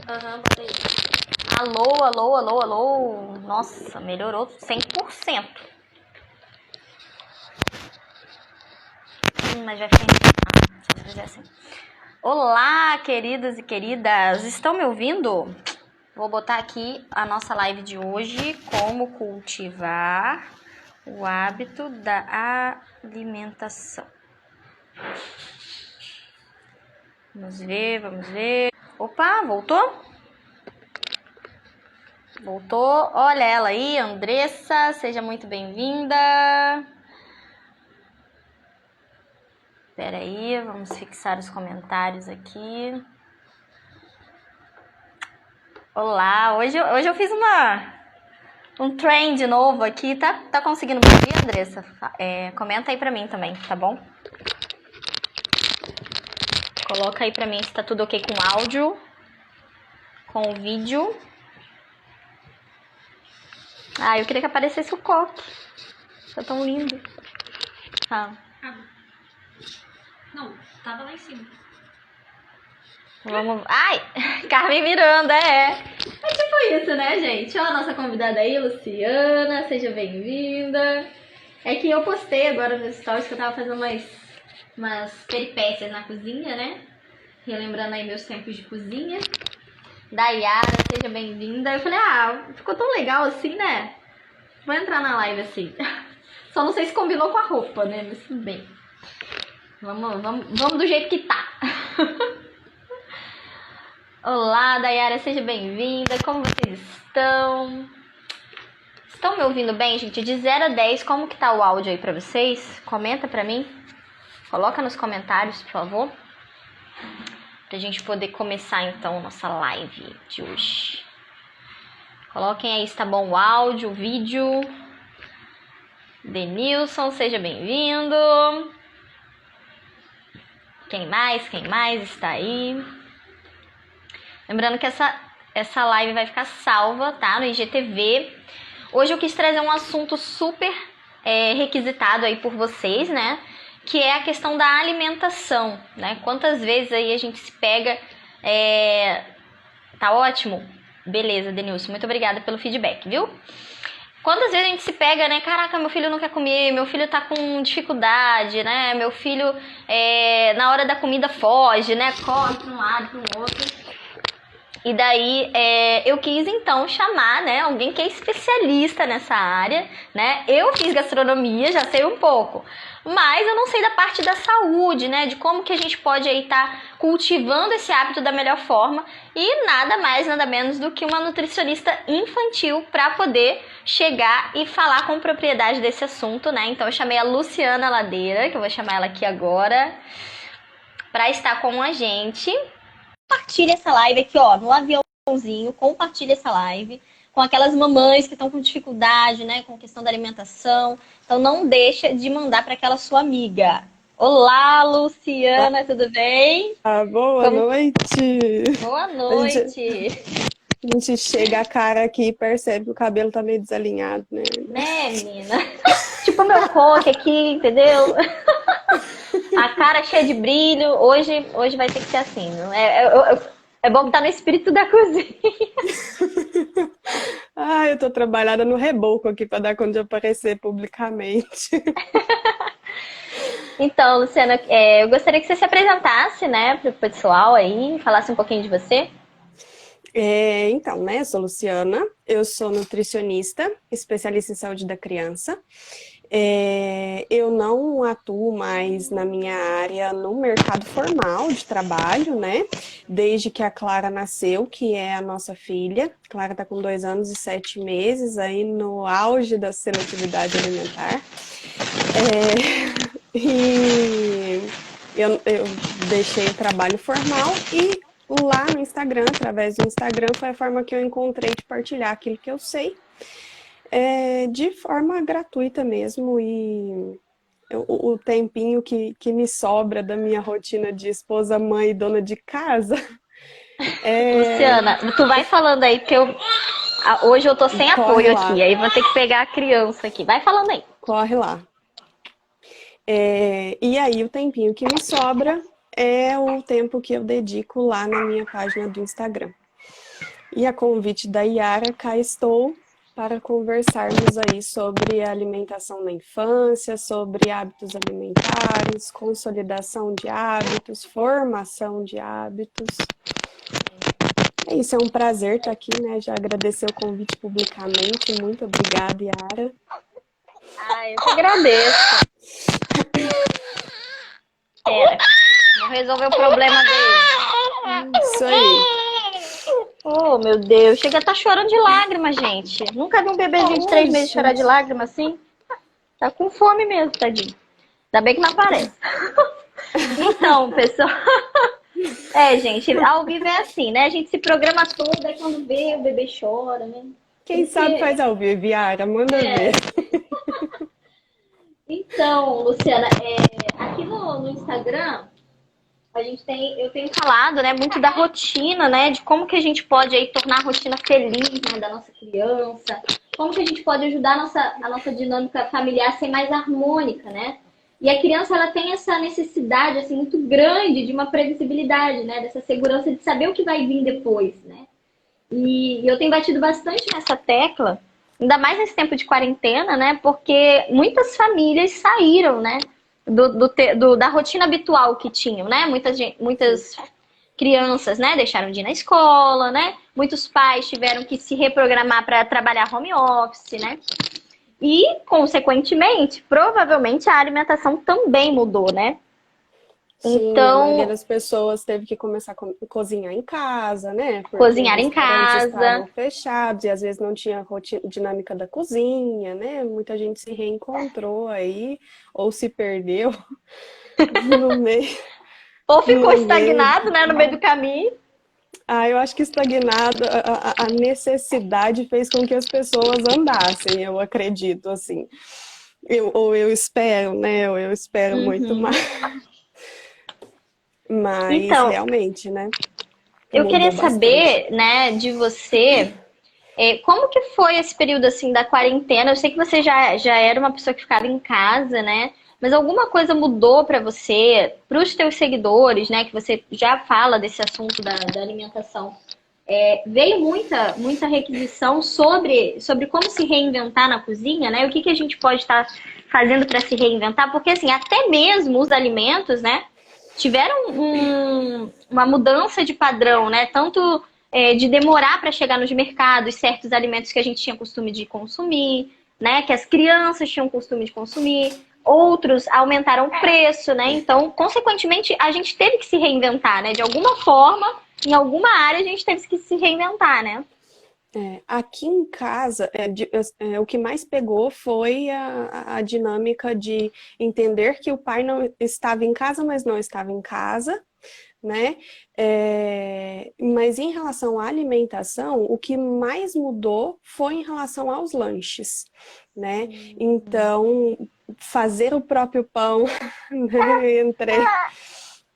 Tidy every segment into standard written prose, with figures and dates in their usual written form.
Aham, bota aí. Alô, alô, alô, alô. Nossa, melhorou 100%. Mas vai ficar... só se fizer assim. Olá, queridos e queridas. Estão me ouvindo? Vou botar aqui a nossa live de hoje, como cultivar o hábito da alimentação. Vamos ver, vamos ver. Opa, voltou? Voltou. Olha ela aí, Andressa. Seja muito bem-vinda. Espera aí, vamos fixar os comentários aqui. Olá, hoje eu fiz um trend novo aqui. Tá conseguindo me ouvir, Andressa? Comenta aí pra mim também, tá bom? Coloca aí pra mim se tá tudo ok com o áudio, com o vídeo. Ah, eu queria que aparecesse o coque. Tá tão lindo. Ah. Não, tava lá em cima. Vamos... Ai! Carmen Miranda, é tipo isso, né, gente? Ó, a nossa convidada aí, Luciana. Seja bem-vinda. É que eu postei agora nos stories que eu tava fazendo umas peripécias na cozinha, né? Relembrando aí meus tempos de cozinha. Dayara, seja bem-vinda. Eu falei, ficou tão legal assim, né? Vou entrar na live assim. Só não sei se combinou com a roupa, né? Mas tudo bem. Vamos do jeito que tá. Olá, Dayara, seja bem-vinda. Como vocês estão? Estão me ouvindo bem, gente? De 0 a 10, como que tá o áudio aí pra vocês? Comenta pra mim. Coloca nos comentários, por favor. Pra gente poder começar, então, nossa live de hoje. Coloquem aí se tá bom o áudio, o vídeo. Denilson, seja bem-vindo. Quem mais está aí? Lembrando que essa live vai ficar salva, tá? No IGTV. Hoje eu quis trazer um assunto super requisitado aí por vocês, né? Que é a questão da alimentação, né? Quantas vezes aí a gente se pega... Tá ótimo? Beleza, Denilson. Muito obrigada pelo feedback, viu? Quantas vezes a gente se pega, né? Caraca, meu filho não quer comer, meu filho tá com dificuldade, né? Meu filho, na hora da comida, foge, né? Corre pra um lado, para um outro. E daí, eu quis, então, chamar, né, alguém que é especialista nessa área, né? Eu fiz gastronomia, já sei um pouco, mas eu não sei da parte da saúde, né? De como que a gente pode aí estar cultivando esse hábito da melhor forma. E nada mais, nada menos do que uma nutricionista infantil para poder chegar e falar com propriedade desse assunto, né? Então, eu chamei a Luciana Ladeira, que eu vou chamar ela aqui agora, para estar com a gente. Compartilha essa live aqui, ó, no aviãozinho, compartilha essa live com aquelas mamães que estão com dificuldade, né, com questão da alimentação. Então não deixa de mandar para aquela sua amiga. Olá, Luciana, tudo bem? Boa noite! Boa noite! A gente chega a cara aqui e percebe que o cabelo tá meio desalinhado, né? Né, menina? Tipo meu coque aqui, entendeu? A cara cheia de brilho. Hoje vai ter que ser assim. É bom que tá no espírito da cozinha. Eu tô trabalhando no reboco aqui para dar conta de aparecer publicamente. Então, Luciana, eu gostaria que você se apresentasse, né, pro pessoal aí, falasse um pouquinho de você. Então, né, eu sou Luciana, eu sou nutricionista, especialista em saúde da criança. Eu não atuo mais na minha área no mercado formal de trabalho, né? Desde que a Clara nasceu, que é a nossa filha. Clara tá com 2 anos e 7 meses, aí no auge da seletividade alimentar. E eu deixei o trabalho formal e lá no Instagram, através do Instagram, foi a forma que eu encontrei de partilhar aquilo que eu sei. De forma gratuita mesmo, e o tempinho que me sobra da minha rotina de esposa, mãe e dona de casa. Luciana, tu vai falando aí, porque hoje eu tô sem apoio aqui, aí vou ter que pegar a criança aqui. Vai falando aí. Corre lá. E aí o tempinho que me sobra é o tempo que eu dedico lá na minha página do Instagram. E a convite da Yara, cá estou para conversarmos aí sobre a alimentação na infância, sobre hábitos alimentares, consolidação de hábitos, formação de hábitos. É isso, é um prazer estar aqui, né? Já agradecer o convite publicamente. Muito obrigada, Yara. Ah, eu que agradeço. Pera, vou resolver o problema dele. Isso aí. Oh, meu Deus, chega a estar chorando de lágrimas, gente. Nunca vi um bebezinho de 3 meses chorar de lágrimas assim. Tá com fome mesmo, tadinho. Ainda bem que não aparece. Então, pessoal. Gente, ao vivo é assim, né? A gente se programa todo, aí quando vê, o bebê chora, né? Quem sabe faz ao vivo, Yara, manda ver. Então, Luciana, aqui no Instagram, eu tenho falado, né, muito da rotina, né? De como que a gente pode aí tornar a rotina feliz, né, da nossa criança. Como que a gente pode ajudar a nossa dinâmica familiar a ser mais harmônica, né? E a criança, ela tem essa necessidade, assim, muito grande de uma previsibilidade, né? Dessa segurança de saber o que vai vir depois, né? E eu tenho batido bastante nessa tecla, ainda mais nesse tempo de quarentena, né? Porque muitas famílias saíram, né? Da rotina habitual que tinham, né? Muitas crianças, né? Deixaram de ir na escola, né? Muitos pais tiveram que se reprogramar para trabalhar home office, né? E, consequentemente, provavelmente a alimentação também mudou, né? Sim, Então, a maioria das pessoas teve que começar a cozinhar em casa, né? Porque cozinhar os em restaurantes casa. estavam fechados e às vezes não tinha dinâmica da cozinha, né? Muita gente se reencontrou aí, ou se perdeu no meio. Ou ficou No estagnado, meio. né, no meio do caminho. Eu acho que estagnado, a necessidade fez com que as pessoas andassem, eu acredito, assim. Ou eu espero, né? Ou eu espero muito mais. Mas Então, realmente, né? eu queria Mudou bastante. saber, né, de você, como que foi esse período, assim, da quarentena? Eu sei que você já era uma pessoa que ficava em casa, né? Mas alguma coisa mudou pra você, pros teus seguidores, né? Que você já fala desse assunto da alimentação. Veio muita requisição sobre como se reinventar na cozinha, né? O que a gente pode estar fazendo para se reinventar? Porque, assim, até mesmo os alimentos, né? Tiveram uma mudança de padrão, né? Tanto de demorar para chegar nos mercados certos alimentos que a gente tinha costume de consumir, né? Que as crianças tinham costume de consumir. Outros aumentaram o preço, né? Então, consequentemente, a gente teve que se reinventar, né? De alguma forma, em alguma área, a gente teve que se reinventar, né? Aqui em casa, o que mais pegou foi a dinâmica de entender que o pai não estava em casa, mas não estava em casa, né? Mas em relação à alimentação, o que mais mudou foi em relação aos lanches, né? Então, fazer o próprio pão, né?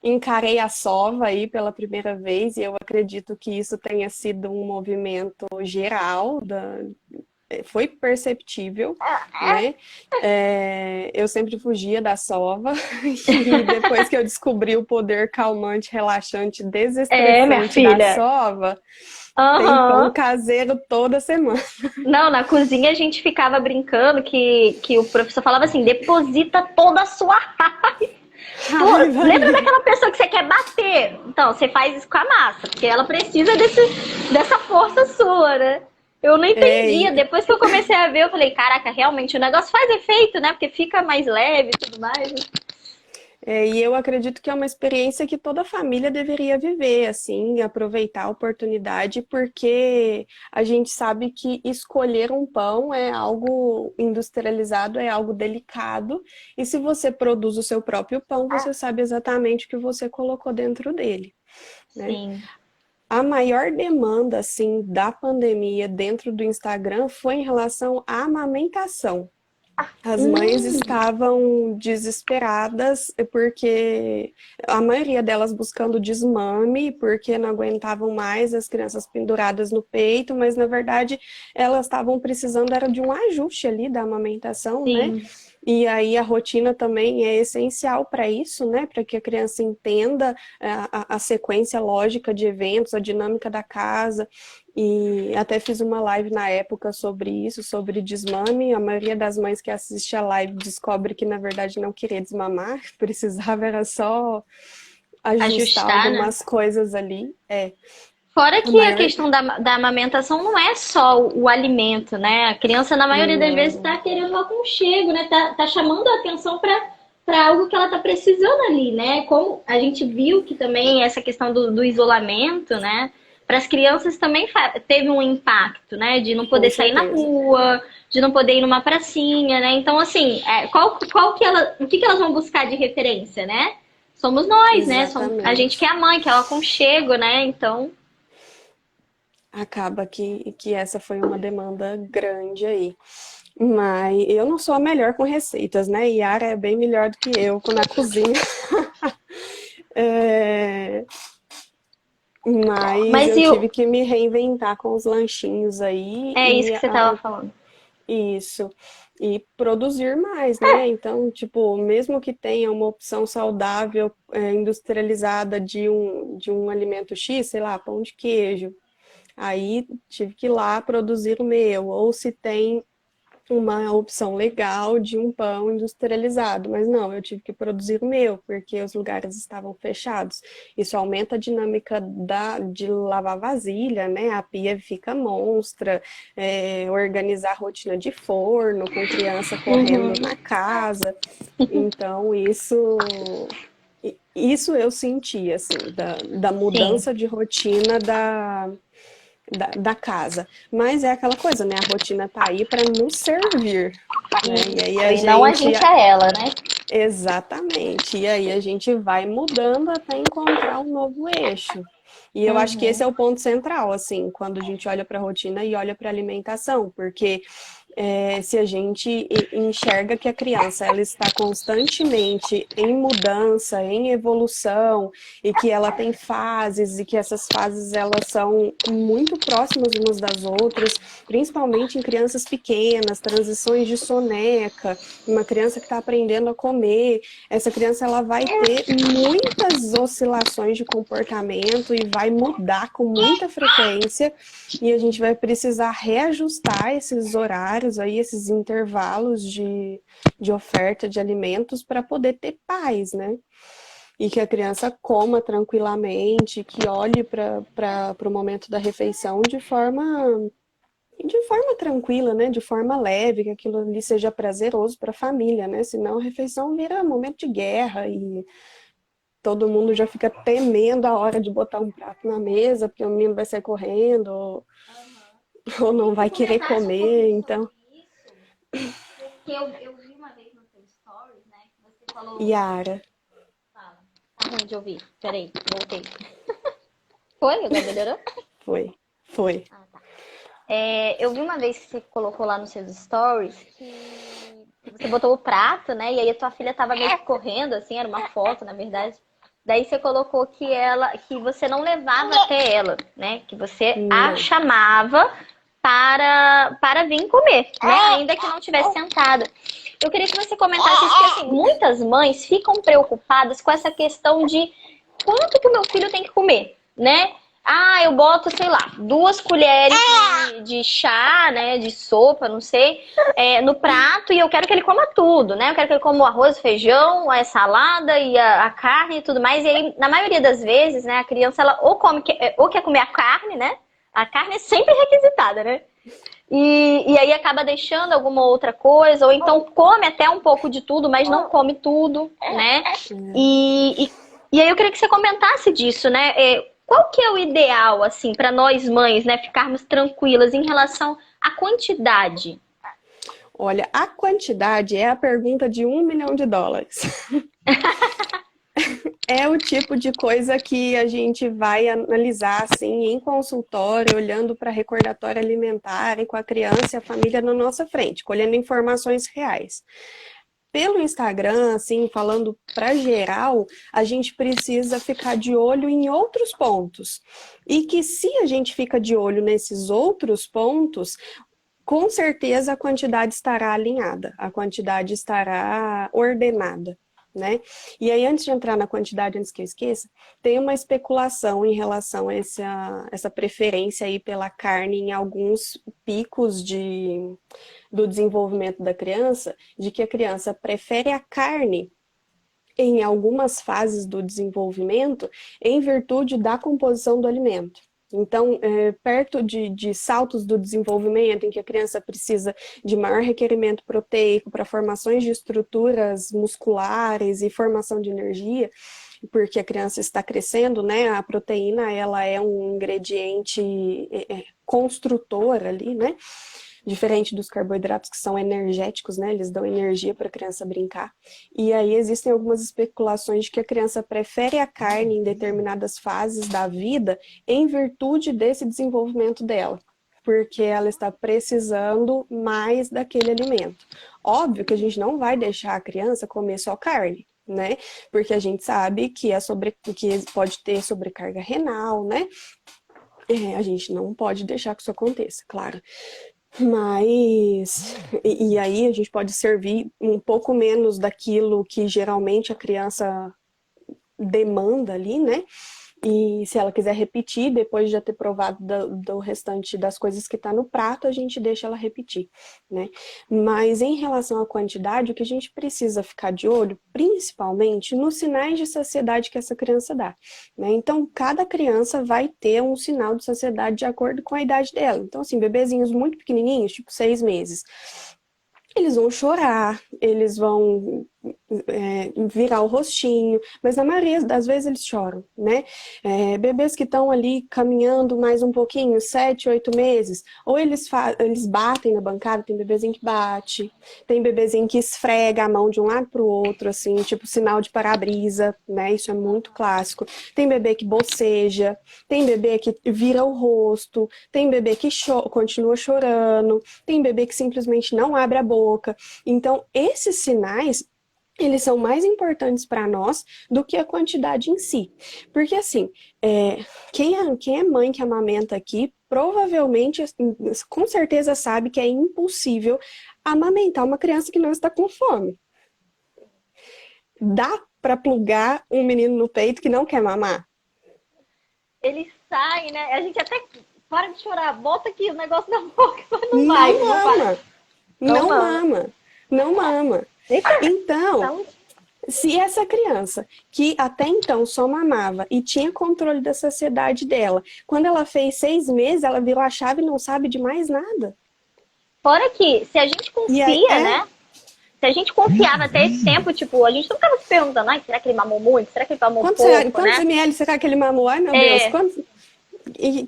Encarei a sova aí pela primeira vez e eu acredito que isso tenha sido um movimento geral, foi perceptível, né? Eu sempre fugia da sova e depois que eu descobri o poder calmante, relaxante, desestressante da sova, tem pão caseiro toda semana. Não, na cozinha a gente ficava brincando que o professor falava assim, deposita toda a sua raiva. Lembra daquela pessoa que você quer bater? Então, você faz isso com a massa, porque ela precisa dessa força sua, né? Eu não entendia. Depois que eu comecei a ver, eu falei, caraca, realmente o negócio faz efeito, né? Porque fica mais leve e tudo mais. E eu acredito que é uma experiência que toda família deveria viver, assim, aproveitar a oportunidade, porque a gente sabe que escolher um pão é algo industrializado, é algo delicado, e se você produz o seu próprio pão, você sabe exatamente o que você colocou dentro dele, né? Sim. A maior demanda, assim, da pandemia dentro do Instagram foi em relação à amamentação. As mães estavam desesperadas porque a maioria delas buscando desmame, porque não aguentavam mais as crianças penduradas no peito, mas na verdade elas estavam precisando era de um ajuste ali da amamentação, Sim. né? E aí a rotina também é essencial para isso, né? Para que a criança entenda a sequência lógica de eventos, a dinâmica da casa. E até fiz uma live na época sobre isso, sobre desmame. A maioria das mães que assiste a live descobre que, na verdade, não queria desmamar, precisava era só ajustar Ajustar, né? algumas coisas ali. Fora A que a maior. questão da amamentação não é só o alimento, né? A criança, na maioria das vezes, Não, está querendo um aconchego, né? Tá chamando a atenção para algo que ela tá precisando ali, né? Como a gente viu que também essa questão do isolamento, né? Para as crianças também teve um impacto, né? De não com poder sair na certeza. rua, de não poder ir numa pracinha, né? Então, assim, qual que ela, o que que elas vão buscar de referência, né? Somos nós, né? A gente que é Exatamente. a mãe, que é o aconchego, né? Então. Acaba que essa foi uma demanda grande aí. Mas eu não sou a melhor com receitas, né? Yara é bem melhor do que eu na cozinha. É, mas Mas eu e o, tive que me reinventar com os lanchinhos aí é isso que você tava falando. isso. E produzir mais, né? Então, tipo, mesmo que tenha uma opção saudável, industrializada de um alimento X, sei lá, pão de queijo. Aí tive que ir lá produzir o meu, ou se tem uma opção legal de um pão industrializado, mas não, eu tive que produzir o meu, porque os lugares estavam fechados. Isso aumenta a dinâmica de lavar vasilha, né? A pia fica monstra, organizar a rotina de forno, com criança correndo na casa. Então, isso eu senti, assim, da Sim. mudança de rotina da casa. Mas é aquela coisa, né? A rotina tá aí para nos servir, né? E aí Isso. a E não a gente. gente a ela, né? Exatamente. E aí a gente vai mudando até encontrar um novo eixo. E eu acho que esse Uhum. é o ponto central, assim, quando a gente olha para a rotina e olha para a alimentação, porque se a gente enxerga que a criança ela está constantemente em mudança, em evolução, e que ela tem fases, e que essas fases elas são muito próximas umas das outras, principalmente em crianças pequenas, transições de soneca, uma criança que está aprendendo a comer, essa criança ela vai ter muitas oscilações de comportamento e vai mudar com muita frequência e a gente vai precisar reajustar esses horários aí, esses intervalos de oferta de alimentos para poder ter paz, né? E que a criança coma tranquilamente, que olhe para o momento da refeição de forma tranquila, né? De forma leve, que aquilo ali seja prazeroso para a família, né? Senão a refeição vira momento de guerra e todo mundo já fica temendo a hora de botar um prato na mesa, porque o menino vai sair correndo, ou, ou não Você vai querer comentasse um pouquinho comer, sobre então. isso, porque eu vi uma vez no seu stories, né, que você falou. Yara, Fala. Tá ruim de ouvir. Peraí, voltei. Foi? Agora melhorou? foi, foi. Ah, tá. Eu vi uma vez que você colocou lá nos seus stories que você botou o prato, né? E aí a tua filha tava meio que correndo, assim, era uma foto, na verdade. Daí você colocou que você não levava até ela, né? Que você a Não. chamava para vir comer, né? Ainda que não tivesse sentada. Eu queria que você comentasse isso, porque assim, muitas mães ficam preocupadas com essa questão de quanto que o meu filho tem que comer, né? Ah, eu boto, sei lá, 2 colheres de chá, né, de sopa, não sei, no prato e eu quero que ele coma tudo, né? Eu quero que ele coma o arroz, o feijão, a salada e a carne e tudo mais. E aí, na maioria das vezes, né, a criança, ela ou quer comer a carne, né? A carne é sempre requisitada, né? E aí acaba deixando alguma outra coisa, ou então come até um pouco de tudo, mas não come tudo, né? É. E aí eu queria que você comentasse disso, né? Qual que é o ideal, assim, para nós mães, né, ficarmos tranquilas em relação à quantidade? Olha, a quantidade é a pergunta de US$ 1 milhão. É o tipo de coisa que a gente vai analisar assim em consultório, olhando para recordatório alimentar e com a criança e a família na nossa frente, colhendo informações reais. Pelo Instagram, assim, falando para geral, a gente precisa ficar de olho em outros pontos. E que se a gente fica de olho nesses outros pontos, com certeza a quantidade estará alinhada, a quantidade estará ordenada, né? E aí, antes de entrar na quantidade, antes que eu esqueça, tem uma especulação em relação a essa preferência aí pela carne em alguns picos do desenvolvimento da criança, de que a criança prefere a carne em algumas fases do desenvolvimento em virtude da composição do alimento. Então, perto de saltos do desenvolvimento, em que a criança precisa de maior requerimento proteico para formações de estruturas musculares e formação de energia, porque a criança está crescendo, né? A proteína, ela é um ingrediente construtor ali, né? Diferente dos carboidratos que são energéticos, né? Eles dão energia para a criança brincar. E aí existem algumas especulações de que a criança prefere a carne em determinadas fases da vida em virtude desse desenvolvimento dela, porque ela está precisando mais daquele alimento. Óbvio que a gente não vai deixar a criança comer só carne, né? Porque a gente sabe que que pode ter sobrecarga renal, né? A gente não pode deixar que isso aconteça, claro. Mas, e aí a gente pode servir um pouco menos daquilo que geralmente a criança demanda ali, né? E se ela quiser repetir, depois de já ter provado do restante das coisas que está no prato, a gente deixa ela repetir, né? Mas em relação à quantidade, o que a gente precisa ficar de olho, principalmente nos sinais de saciedade que essa criança dá, né? Então, cada criança vai ter um sinal de saciedade de acordo com a idade dela. Então, assim, bebezinhos muito pequenininhos, tipo 6 meses, eles vão chorar, eles vão virar o rostinho, mas na maioria das vezes eles choram, né? Bebês que estão ali caminhando mais um pouquinho, 7, 8 meses, ou eles batem na bancada, tem bebezinho que bate, tem bebezinho que esfrega a mão de um lado para o outro, assim, tipo sinal de para-brisa, né? Isso é muito clássico. Tem bebê que boceja, tem bebê que vira o rosto, tem bebê que continua chorando, tem bebê que simplesmente não abre a boca. Então, esses sinais, eles são mais importantes para nós do que a quantidade em si. Porque, assim, quem é mãe que amamenta aqui, provavelmente, com certeza sabe que é impossível amamentar uma criança que não está com fome. Dá para plugar um menino no peito que não quer mamar? Ele sai, né? A gente até para de chorar, bota aqui o negócio na boca, mas não vai. Não mama. Então, se essa criança, que até então só mamava e tinha controle da saciedade dela, quando ela fez 6 meses, ela virou a chave e não sabe de mais nada. Fora que, se a gente confia, né? Se a gente confiava até esse tempo, tipo, a gente não ficava se perguntando, será que ele mamou muito? Será que ele mamou pouco, Quantos ml será que ele mamou? Ai, meu Deus,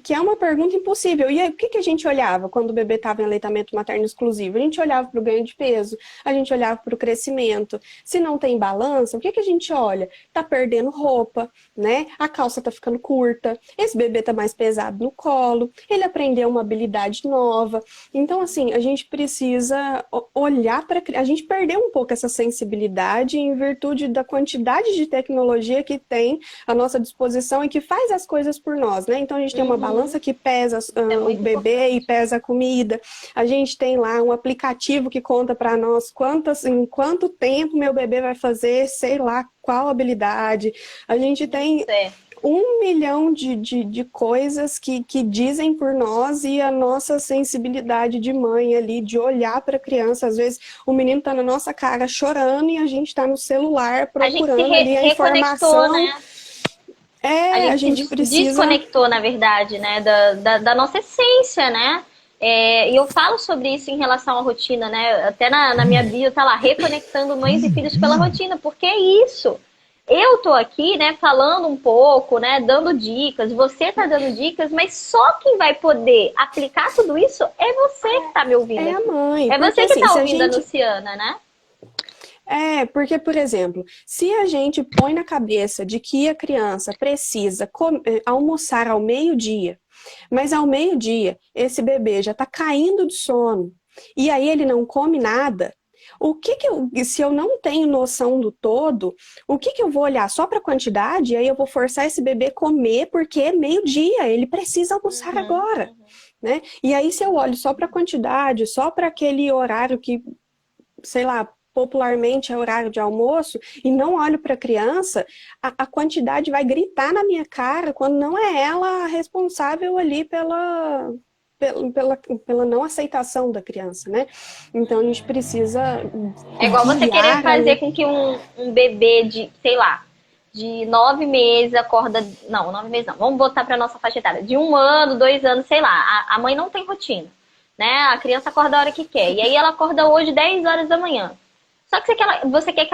que é uma pergunta impossível. E aí, o que a gente olhava quando o bebê estava em aleitamento materno exclusivo? A gente olhava para o ganho de peso, a gente olhava para o crescimento. Se não tem balança, o que a gente olha? Tá perdendo roupa, né? A calça tá ficando curta, esse bebê tá mais pesado no colo, ele aprendeu uma habilidade nova. Então, assim, a gente precisa olhar para... A gente perdeu um pouco essa sensibilidade em virtude da quantidade de tecnologia que tem à nossa disposição e que faz as coisas por nós, né? Então, a gente tem uma balança que pesa o bebê e pesa a comida. A gente tem lá um aplicativo que conta para nós em quanto tempo meu bebê vai fazer, sei lá, qual habilidade. A gente tem 1 milhão de coisas que dizem por nós, e a nossa sensibilidade de mãe ali, de olhar para a criança. Às vezes o menino está na nossa cara chorando e a gente está no celular procurando ali a informação. Né? A gente precisa... desconectou, na verdade, né, da nossa essência, né? E eu falo sobre isso em relação à rotina, né? Até na minha bio tá lá, reconectando mães e filhos pela rotina, porque é isso. Eu tô aqui, né, falando um pouco, né, dando dicas, você tá dando dicas, mas só quem vai poder aplicar tudo isso é você que tá me ouvindo. É a mãe. É você que tá ouvindo a Luciana, né? Porque, por exemplo, se a gente põe na cabeça de que a criança precisa almoçar ao meio-dia, mas ao meio-dia esse bebê já está caindo de sono, e aí ele não come nada, se eu não tenho noção do todo, o que eu vou olhar só para a quantidade? E aí eu vou forçar esse bebê a comer porque é meio-dia, ele precisa almoçar agora, né? E aí se eu olho só para a quantidade, só para aquele horário que, sei lá, popularmente é horário de almoço, e não olho para a criança, a quantidade vai gritar na minha cara quando não é ela a responsável ali pela não aceitação da criança, né? Então a gente precisa É igual você querer guiar fazer ali. com que um bebê de, sei lá, de 9 meses acorda. Não, 9 meses não. Vamos botar pra nossa faixa etária. De 1 ano, 2 anos, sei lá. A mãe não tem rotina, né? A criança acorda a hora que quer. E aí ela acorda hoje 10 horas da manhã. Só que você quer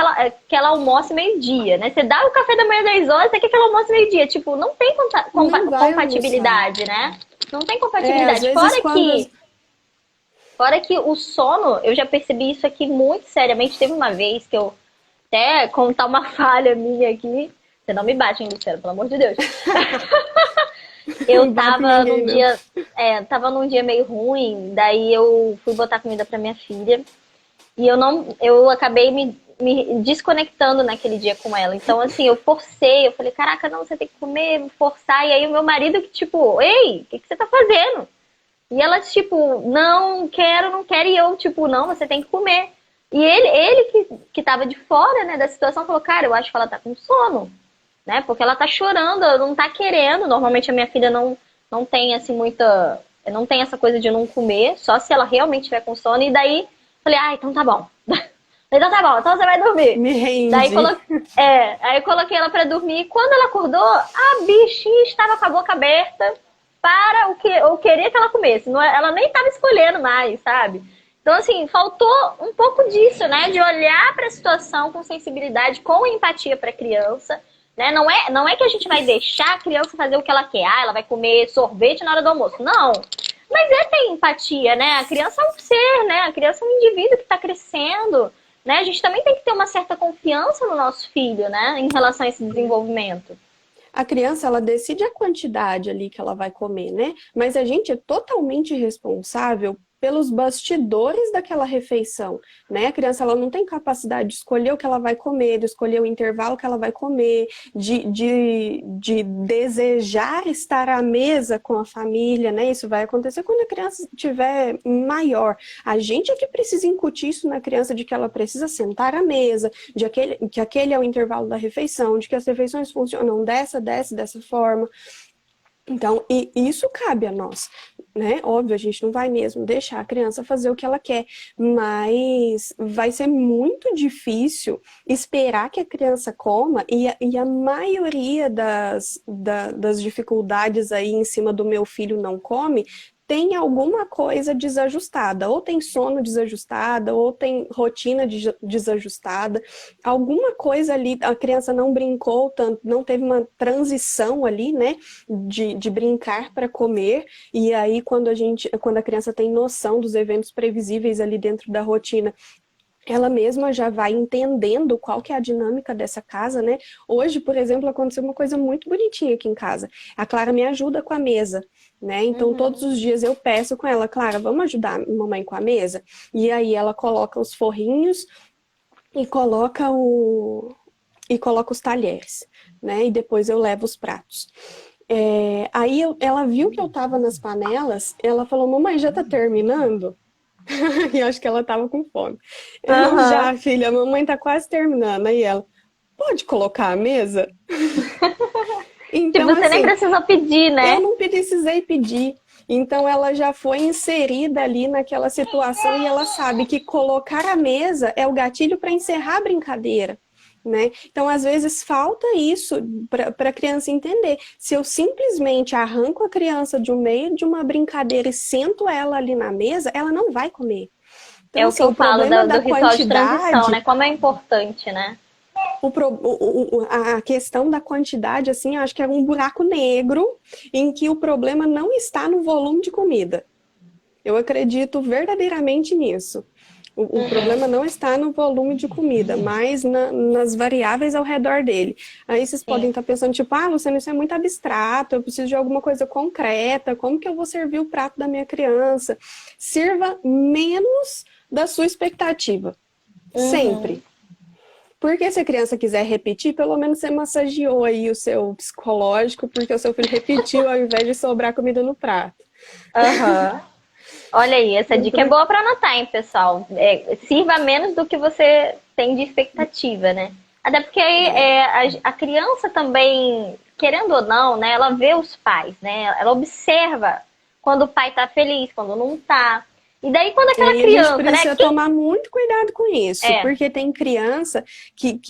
que ela almoce meio-dia, né? Você dá o café da manhã 10 horas, você quer que ela almoce meio-dia. Tipo, não tem Não vai almoçar. compatibilidade, né? Não tem Às compatibilidade. vezes quando... Fora que o sono, eu já percebi isso aqui muito seriamente. Teve uma vez que eu até contar uma falha minha aqui. Você não me bate, hein, Luciano, pelo amor de Deus. Eu Não bate ninguém, não. tava num dia meio ruim, daí eu fui botar comida pra minha filha e eu acabei me desconectando naquele dia com ela. Então, assim, eu falei, caraca, não, você tem que comer, vou forçar. E aí o meu marido que, tipo, ei, o que você tá fazendo? E ela, tipo, não quero, não quero. E eu, tipo, não, você tem que comer. E ele que tava de fora, né, da situação, falou, cara, eu acho que ela tá com sono, né? Porque ela tá chorando, ela não tá querendo. Normalmente a minha filha não tem, assim, muita... Não tem essa coisa de não comer, só se ela realmente tiver com sono. E daí, falei, ah, então tá bom. Então tá bom, então você vai dormir. Me Daí rende. aí eu coloquei ela pra dormir. E quando ela acordou, a bichinha estava com a boca aberta para o que eu queria que ela comesse. Ela nem estava escolhendo mais, sabe? Então, assim, faltou um pouco disso, né? De olhar para a situação com sensibilidade, com empatia para a criança. Né? Não é que a gente vai deixar a criança fazer o que ela quer. Ah, ela vai comer sorvete na hora do almoço. Não. Mas é ter empatia, né? A criança é um ser, né? A criança é um indivíduo que está crescendo. Né? A gente também tem que ter uma certa confiança no nosso filho, né? Em relação a esse desenvolvimento. A criança, ela decide a quantidade ali que ela vai comer, né? Mas a gente é totalmente responsável pelos bastidores daquela refeição, né? A criança, ela não tem capacidade de escolher o que ela vai comer, de escolher o intervalo que ela vai comer, de desejar estar à mesa com a família, né? Isso vai acontecer quando a criança estiver maior. A gente é que precisa incutir isso na criança, de que ela precisa sentar à mesa, que aquele é o intervalo da refeição, de que as refeições funcionam dessa forma. Então, e isso cabe a nós, né? Óbvio, a gente não vai mesmo deixar a criança fazer o que ela quer, mas vai ser muito difícil esperar que a criança coma, e a maioria das dificuldades aí em cima do meu filho não come, tem alguma coisa desajustada, ou tem sono desajustada, ou tem rotina desajustada, alguma coisa ali, a criança não brincou tanto, não teve uma transição ali, né, de brincar para comer, e aí quando a criança tem noção dos eventos previsíveis ali dentro da rotina, ela mesma já vai entendendo qual que é a dinâmica dessa casa, né? Hoje, por exemplo, aconteceu uma coisa muito bonitinha aqui em casa. A Clara me ajuda com a mesa, né? Então, todos os dias eu peço com ela, Clara, vamos ajudar a mamãe com a mesa? E aí ela coloca os forrinhos e coloca os talheres, né? E depois eu levo os pratos. Aí ela viu que eu tava nas panelas, ela falou, mamãe, já tá terminando? E acho que ela tava com fome. Já, filha, a mamãe tá quase terminando. Aí ela, pode colocar a mesa? Tipo, Então, você nem assim, precisa pedir, né? eu não precisei pedir. Então, ela já foi inserida ali naquela situação e ela sabe que colocar a mesa é o gatilho para encerrar a brincadeira. Né? Então, às vezes, falta isso para a criança entender. Se eu simplesmente arranco a criança de um meio de uma brincadeira e sento ela ali na mesa, ela não vai comer. Então, É o que assim, eu o falo problema do da ritual de transição, né? quantidade, Como é importante, né? a questão da quantidade, assim, eu acho que é um buraco negro em que o problema não está no volume de comida. Eu acredito verdadeiramente nisso. O problema não está no volume de comida, mas nas variáveis ao redor dele. Aí vocês podem Sim. estar pensando, tipo, Luciano, isso é muito abstrato, eu preciso de alguma coisa concreta, como que eu vou servir o prato da minha criança? Sirva menos da sua expectativa. Sempre. Uhum. Porque se a criança quiser repetir, pelo menos você massageou aí o seu psicológico, porque o seu filho repetiu ao invés de sobrar comida no prato. Aham. Olha aí, essa dica é boa para anotar, hein, pessoal? Sirva menos do que você tem de expectativa, né? Até porque É, a criança também, querendo ou não, né, ela vê os pais, né? Ela observa quando o pai tá feliz, quando não tá. E daí, quando aquela e a gente criança, né? precisa tomar muito cuidado com isso, É, porque tem criança que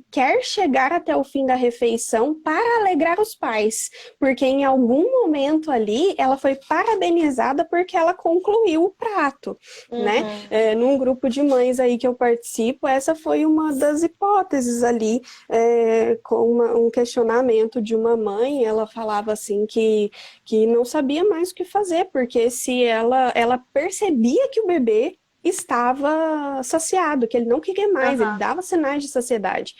quer chegar até o fim da refeição para alegrar os pais, porque em algum momento ali ela foi parabenizada porque ela concluiu o prato, né? uhum, Num grupo de mães aí que eu participo, essa foi uma das hipóteses ali, com um questionamento de uma mãe, ela falava assim que não sabia mais o que fazer, porque se ela percebia que o bebê estava saciado, que ele não queria mais, ele aham, dava sinais de saciedade.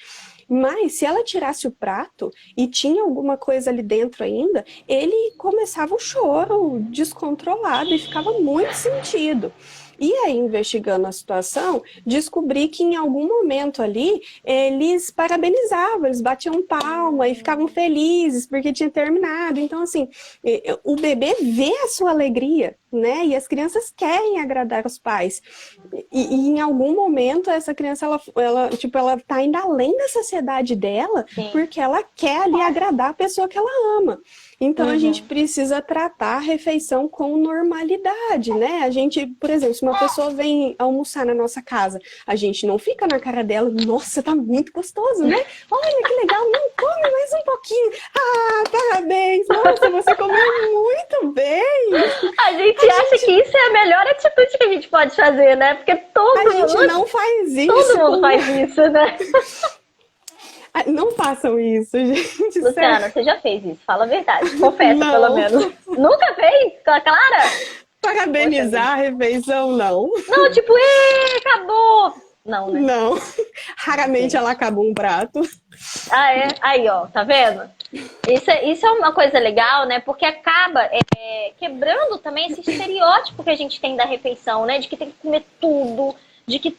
Mas se ela tirasse o prato e tinha alguma coisa ali dentro ainda, ele começava o choro descontrolado e ficava muito sentido. E aí, investigando a situação, descobri que em algum momento ali eles parabenizavam, eles batiam palma e ficavam felizes porque tinha terminado. Então, assim, o bebê vê a sua alegria, né? E as crianças querem agradar os pais. E em algum momento essa criança tipo, ela tá indo além da saciedade dela, sim, porque ela quer ali agradar a pessoa que ela ama. Então a gente uhum, precisa tratar a refeição com normalidade, né? A gente, por exemplo, se uma pessoa vem almoçar na nossa casa, a gente não fica na cara dela, nossa, tá muito gostoso, né? Olha que legal, não come mais um pouquinho. Ah, parabéns, nossa, você comeu muito bem. a gente A acha que gente, isso é a melhor atitude que a gente pode fazer, né? Porque a gente não faz todo isso mundo com. faz isso, né? Não façam isso, gente, sério. Luciana, você já fez isso? Fala a verdade. Confessa, pelo Não. menos. Nunca fez? Com a Clara? Poxa vida. Parabenizar a refeição, não. Não, tipo, acabou. Não, né? Não. Raramente ela Gente. acaba um prato. Ah, é? Aí, ó, tá vendo? Isso é uma coisa legal, né? Porque acaba quebrando também esse estereótipo que a gente tem da refeição, né? De que tem que comer tudo, de que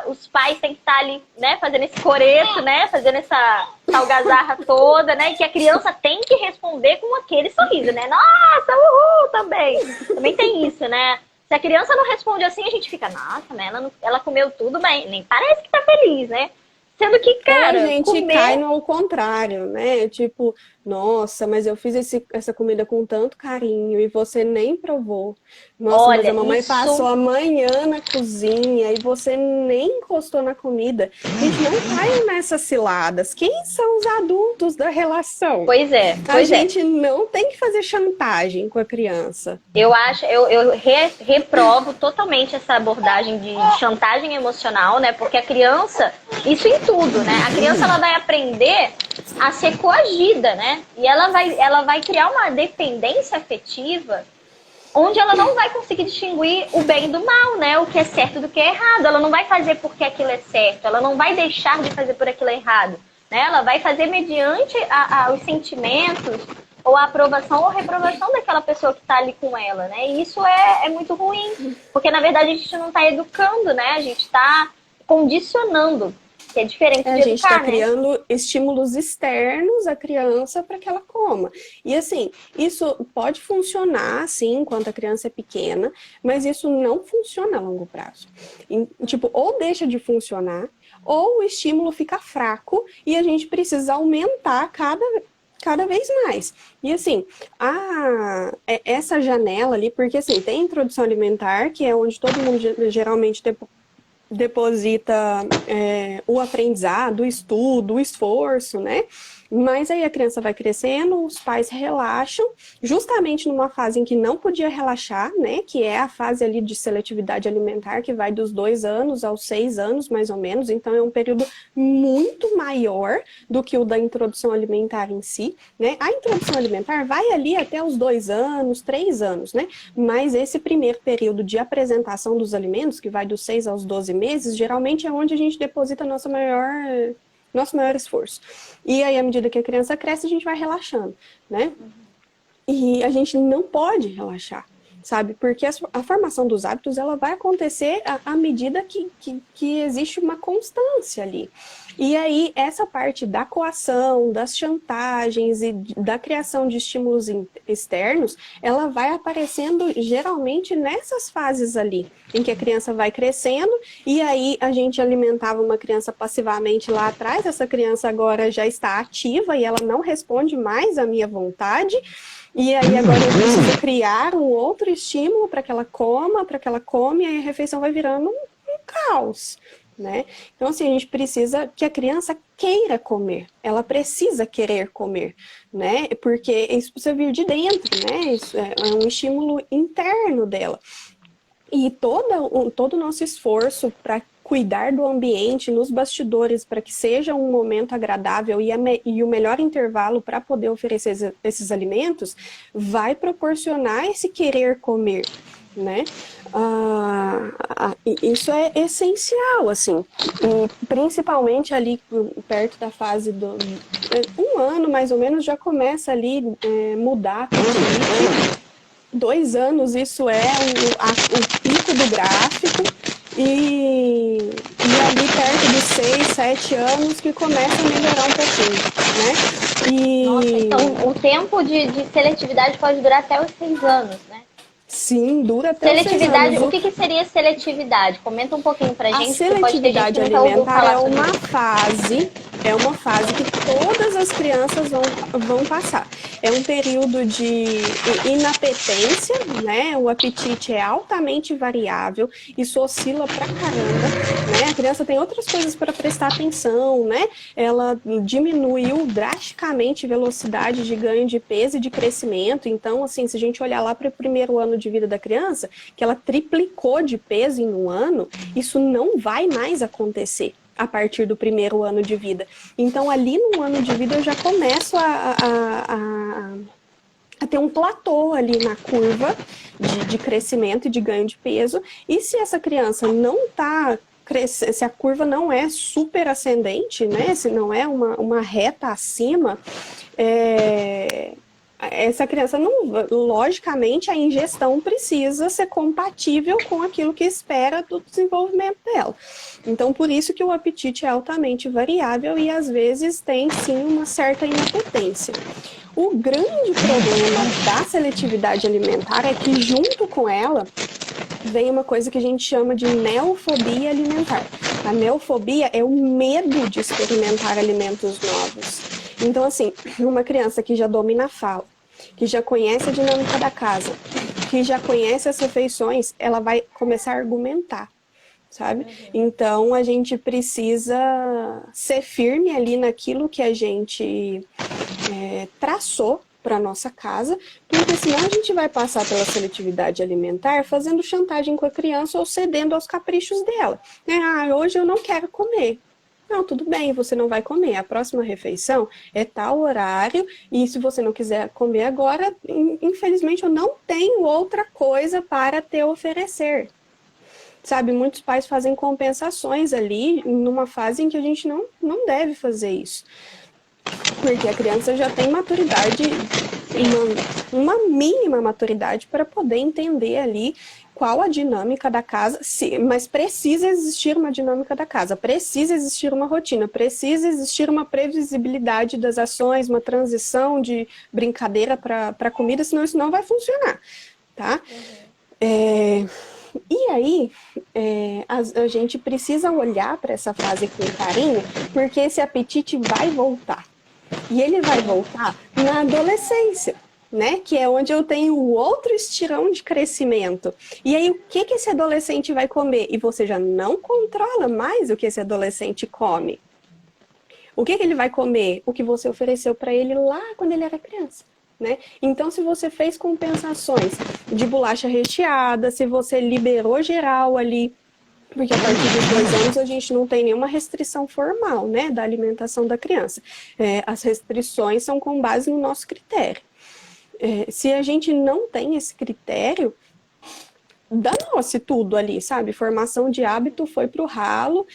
os pais têm que estar ali, né? Fazendo esse coreto, né? Fazendo essa algazarra toda, né? E que a criança tem que responder com aquele sorriso, né? Nossa, uhul, também. Também tem isso, né? Se a criança não responde assim, a gente fica, nossa, né? Ela comeu tudo bem, nem parece que tá feliz, né? Sendo que, Ou a cara, gente cai comer. no contrário, né? Tipo, nossa, mas eu fiz essa comida com tanto carinho e você nem provou. Nossa, mas a Olha, mamãe passou isso. a manhã na cozinha e você nem encostou na comida. Gente, não caiam nessas ciladas. Quem são os adultos da relação? Pois é, A pois é. gente não tem que fazer chantagem com a criança. Eu reprovo totalmente essa abordagem de chantagem emocional, né? Porque a criança, isso em tudo, né? A criança ela vai aprender a ser coagida, né? E ela vai criar uma dependência afetiva onde ela não vai conseguir distinguir o bem do mal, né? O que é certo do que é errado. Ela não vai fazer porque aquilo é certo, ela não vai deixar de fazer por aquilo é errado, né? Ela vai fazer mediante os sentimentos ou a aprovação ou reprovação daquela pessoa que está ali com ela, né? E isso é muito ruim, porque na verdade a gente não está educando, né? A gente está condicionando, que é diferente A de gente está educar, né? criando estímulos externos à criança para que ela coma. E assim, isso pode funcionar assim enquanto a criança é pequena, mas isso não funciona a longo prazo. Tipo, ou deixa de funcionar, ou o estímulo fica fraco e a gente precisa aumentar cada vez mais. E assim, essa janela ali, porque assim, tem introdução alimentar, que é onde todo mundo geralmente deposita o aprendizado, o estudo, o esforço, né? Mas aí a criança vai crescendo, os pais relaxam, justamente numa fase em que não podia relaxar, né? Que é a fase ali de seletividade alimentar, que vai dos 2 anos aos 6 anos, mais ou menos. Então é um período muito maior do que o da introdução alimentar em si, né? A introdução alimentar vai ali até os 2 anos, 3 anos, né? Mas esse primeiro período de apresentação dos alimentos, que vai dos 6 aos 12 meses, geralmente é onde a gente deposita nosso maior esforço. E aí, à medida que a criança cresce, a gente vai relaxando, né? E a gente não pode relaxar. sabe? Porque a formação dos hábitos, ela vai acontecer à medida que existe uma constância ali. E aí, essa parte da coação, das chantagens e da criação de estímulos externos, ela vai aparecendo geralmente nessas fases ali, em que a criança vai crescendo, e aí a gente alimentava uma criança passivamente lá atrás, essa criança agora já está ativa e ela não responde mais à minha vontade, e aí agora eu preciso criar um outro estímulo para que ela coma, e aí a refeição vai virando um caos, né? Então, assim, a gente precisa que a criança queira comer, ela precisa querer comer, né? Porque isso precisa vir de dentro, né? Isso é um estímulo interno dela. E todo o nosso esforço para cuidar do ambiente nos bastidores, para que seja um momento agradável e o melhor intervalo para poder oferecer esses alimentos, vai proporcionar esse querer comer, né? Isso é essencial, assim, e principalmente ali perto da fase do 1 ano, mais ou menos, já começa ali mudar a apetite. 2 anos, isso é o pico do gráfico, e ali perto dos 6, 7 anos que começa a melhorar um pouquinho, né? Nossa, então o tempo de seletividade pode durar até os 6 anos, né? Sim, dura até os 6 Seletividade, anos. o que seria seletividade? Comenta um pouquinho pra gente. A seletividade alimentar é uma fase que todas as crianças vão passar. É um período de inapetência, né? O apetite é altamente variável, isso oscila pra caramba, né? A criança tem outras coisas para prestar atenção, né? Ela diminuiu drasticamente a velocidade de ganho de peso e de crescimento. Então, assim, se a gente olhar lá para o primeiro ano de vida da criança, que ela triplicou de peso em 1 ano, isso não vai mais acontecer a partir do primeiro ano de vida. Então, ali no ano de vida, eu já começo a ter um platô ali na curva de crescimento e de ganho de peso. E se essa criança não está crescendo, se a curva não é super ascendente, né? Se não é uma reta acima, essa criança não, logicamente, a ingestão precisa ser compatível com aquilo que espera do desenvolvimento dela. Então, por isso que o apetite é altamente variável e, às vezes, tem, sim, uma certa inapetência. O grande problema da seletividade alimentar é que, junto com ela, vem uma coisa que a gente chama de neofobia alimentar. A neofobia é o medo de experimentar alimentos novos. Então, assim, uma criança que já domina a fala, que já conhece a dinâmica da casa, que já conhece as refeições, ela vai começar a argumentar, sabe? Então, a gente precisa ser firme ali naquilo que a gente traçou para nossa casa, porque senão a gente vai passar pela seletividade alimentar fazendo chantagem com a criança ou cedendo aos caprichos dela. Hoje eu não quero comer. Não, tudo bem, você não vai comer. A próxima refeição é tal horário, e se você não quiser comer agora, infelizmente eu não tenho outra coisa para te oferecer. Sabe, muitos pais fazem compensações ali numa fase em que a gente não deve fazer isso. Porque a criança já tem maturidade, uma mínima maturidade para poder entender ali qual a dinâmica da casa, mas precisa existir uma dinâmica da casa, precisa existir uma rotina, precisa existir uma previsibilidade das ações, uma transição de brincadeira para comida, senão isso não vai funcionar, tá? E aí, a gente precisa olhar para essa fase com carinho, porque esse apetite vai voltar. E ele vai voltar na adolescência, né? Que é onde eu tenho o outro estirão de crescimento. E aí, o que esse adolescente vai comer? E você já não controla mais o que esse adolescente come. O que ele vai comer? O que você ofereceu para ele lá quando ele era criança. Né? Então, se você fez compensações de bolacha recheada, se você liberou geral ali, porque a partir dos 2 anos a gente não tem nenhuma restrição formal, né, da alimentação da criança. As restrições são com base no nosso critério. Se a gente não tem esse critério, danou-se tudo ali, sabe? Formação de hábito foi pro ralo.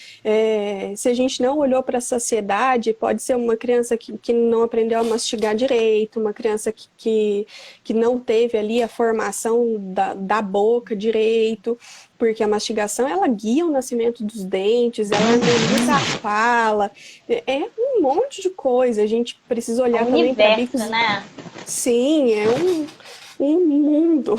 Se a gente não olhou para a saciedade, pode ser uma criança que não aprendeu a mastigar direito, uma criança que não teve ali a formação da boca direito, porque a mastigação, ela guia o nascimento dos dentes, ela harmoniza a fala, é um monte de coisa. A gente precisa olhar também para bicos. Né? Sim, é um mundo.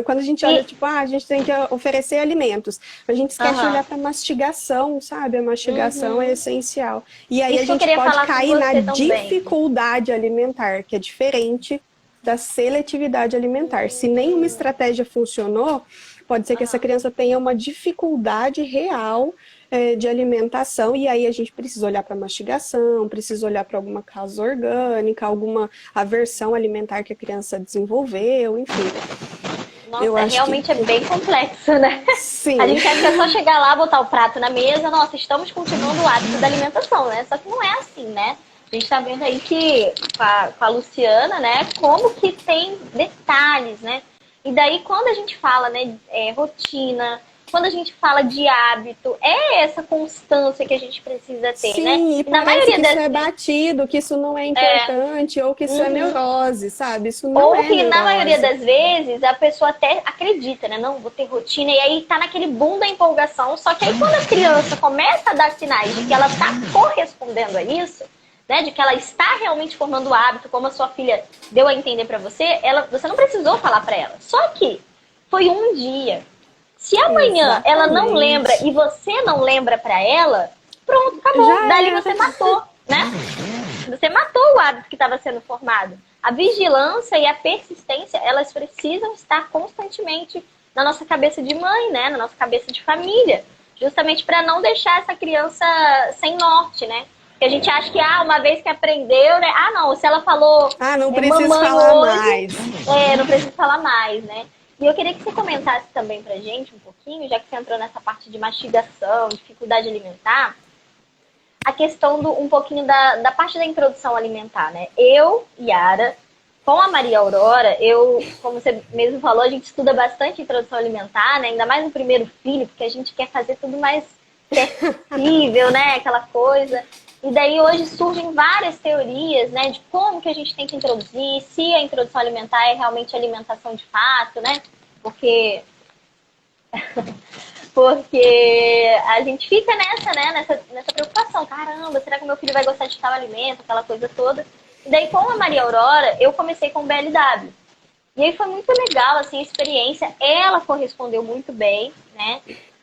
Quando a gente olha, tipo, a gente tem que oferecer alimentos. A gente esquece de olhar para a mastigação, sabe? A mastigação é essencial. E aí Isso a gente pode cair na dificuldade alimentar, que é diferente da seletividade alimentar. Se nenhuma estratégia funcionou, pode ser que essa criança tenha uma dificuldade real de alimentação, e aí a gente precisa olhar para mastigação, precisa olhar para alguma causa orgânica, alguma aversão alimentar que a criança desenvolveu, enfim. Nossa, realmente é bem complexo, né? Sim. A gente acha que é só chegar lá, botar o prato na mesa, nossa, estamos continuando o hábito da alimentação, né? Só que não é assim, né? A gente tá vendo aí que, com a Luciana, né, como que tem detalhes, né? E daí, quando a gente fala, né, rotina, quando a gente fala de hábito, é essa constância que a gente precisa ter, sim, né? E na maioria que isso é batido, que isso não é importante, ou que isso é neurose, sabe? Isso não ou que neurose. Na maioria das vezes a pessoa até acredita, né? Não, vou ter rotina, e aí tá naquele boom da empolgação, só que aí quando a criança começa a dar sinais de que ela tá correspondendo a isso, né, de que ela está realmente formando o hábito, como a sua filha deu a entender para você, você não precisou falar para ela. Só que foi um dia. Se amanhã ela não lembra e você não lembra para ela, pronto, acabou. Dali você matou, né? Você matou o hábito que estava sendo formado. A vigilância e a persistência, elas precisam estar constantemente na nossa cabeça de mãe, né? Na nossa cabeça de família. Justamente para não deixar essa criança sem norte, né? Porque a gente acha que, uma vez que aprendeu, né? Não, se ela falou... não preciso falar hoje, mais. Não preciso falar mais, né? E eu queria que você comentasse também pra gente um pouquinho, já que você entrou nessa parte de mastigação, dificuldade alimentar, a questão um pouquinho da parte da introdução alimentar, né? Eu, Yara, com a Maria Aurora, como você mesmo falou, a gente estuda bastante introdução alimentar, né? Ainda mais no primeiro filho, porque a gente quer fazer tudo mais possível, né? Aquela coisa. E daí hoje surgem várias teorias, né, de como que a gente tem que introduzir, se a introdução alimentar é realmente alimentação de fato, né? Porque a gente fica nessa, né, nessa preocupação. Caramba, será que meu filho vai gostar de tal alimento, aquela coisa toda? E daí com a Maria Aurora, eu comecei com o BLW. E aí foi muito legal, assim, a experiência. Ela correspondeu muito bem, né?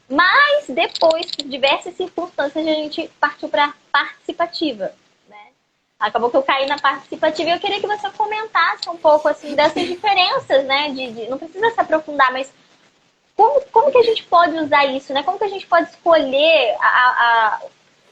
Mas depois, por diversas circunstâncias, a gente partiu para participativa, né? Acabou que eu caí na participativa e eu queria que você comentasse um pouco assim dessas diferenças, né? Não precisa se aprofundar, mas como que a gente pode usar isso, né? Como que a gente pode escolher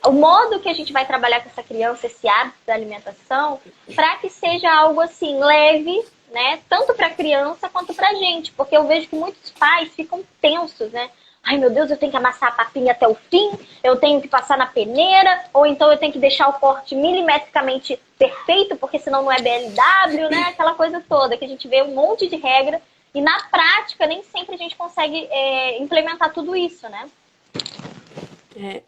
o modo que a gente vai trabalhar com essa criança, esse hábito da alimentação, para que seja algo assim leve, né? Tanto para a criança quanto para a gente, porque eu vejo que muitos pais ficam tensos, né? Ai, meu Deus, eu tenho que amassar a papinha até o fim, eu tenho que passar na peneira, ou então eu tenho que deixar o corte milimetricamente perfeito, porque senão não é BLW, né? Aquela coisa toda, que a gente vê um monte de regra, e na prática nem sempre a gente consegue implementar tudo isso, né?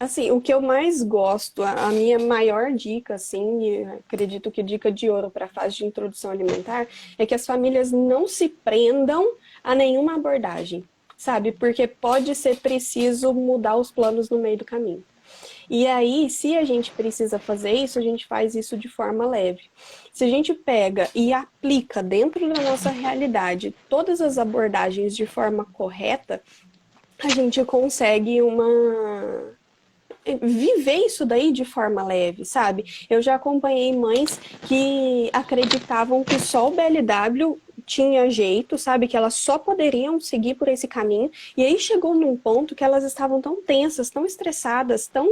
Assim, o que eu mais gosto, a minha maior dica, assim, e acredito que dica de ouro para a fase de introdução alimentar, é que as famílias não se prendam a nenhuma abordagem. Sabe? Porque pode ser preciso mudar os planos no meio do caminho. E aí, se a gente precisa fazer isso, a gente faz isso de forma leve. Se a gente pega e aplica dentro da nossa realidade todas as abordagens de forma correta, a gente consegue viver isso daí de forma leve, sabe? Eu já acompanhei mães que acreditavam que só o BLW tinha jeito, sabe? Que elas só poderiam seguir por esse caminho. E aí chegou num ponto que elas estavam tão tensas, tão estressadas, tão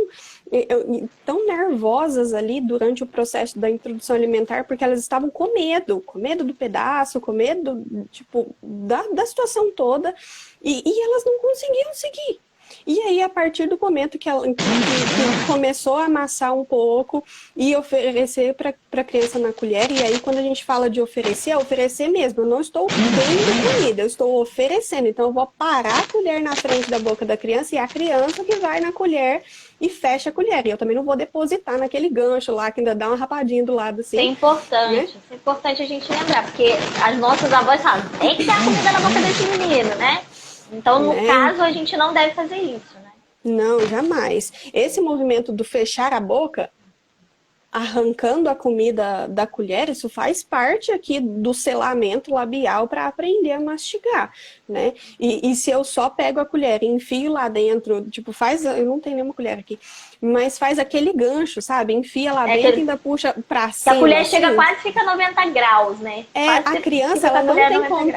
nervosas ali durante o processo da introdução alimentar, porque elas estavam com medo do pedaço, com medo, tipo, da situação toda, e elas não conseguiam seguir. E aí, a partir do momento que ela que começou a amassar um pouco e oferecer para a criança na colher, e aí quando a gente fala de oferecer, é oferecer mesmo. Eu não estou dando comida, eu estou oferecendo. Então, eu vou parar a colher na frente da boca da criança e é a criança que vai na colher e fecha a colher. E eu também não vou depositar naquele gancho lá, que ainda dá uma rapadinha do lado assim. Né? Isso é importante a gente lembrar, porque as nossas avós falam, tem que ter a comida na boca desse menino, né? Então, no caso, a gente não deve fazer isso, né? Não, jamais. Esse movimento do fechar a boca, arrancando a comida da colher, isso faz parte aqui do selamento labial para aprender a mastigar, né? E se eu só pego a colher e enfio lá dentro, tipo, eu não tenho nenhuma colher aqui, mas faz aquele gancho, sabe? Enfia lá dentro e ainda puxa para cima. A colher assim, chega quase fica 90 graus, né? A criança, ela não tem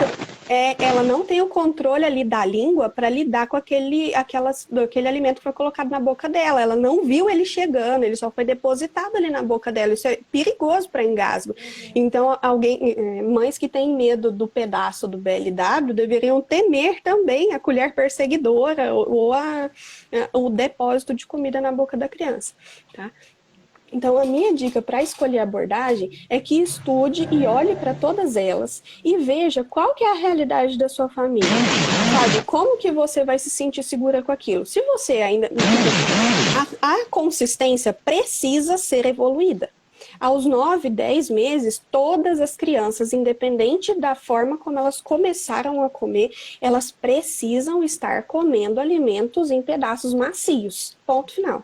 ela não tem o controle ali da língua para lidar com aquele alimento que foi colocado na boca dela. Ela não viu ele chegando, ele só foi depositado ali na boca dela. Isso é perigoso para engasgo. Então, mães que têm medo do pedaço do BLW deveriam temer também a colher perseguidora ou o depósito de comida na boca da criança, tá? Então, a minha dica para escolher a abordagem é que estude e olhe para todas elas e veja qual que é a realidade da sua família, sabe? Como que você vai se sentir segura com aquilo? Se você ainda... A consistência precisa ser evoluída. Aos 9, 10 meses, todas as crianças, independente da forma como elas começaram a comer, elas precisam estar comendo alimentos em pedaços macios. Ponto final.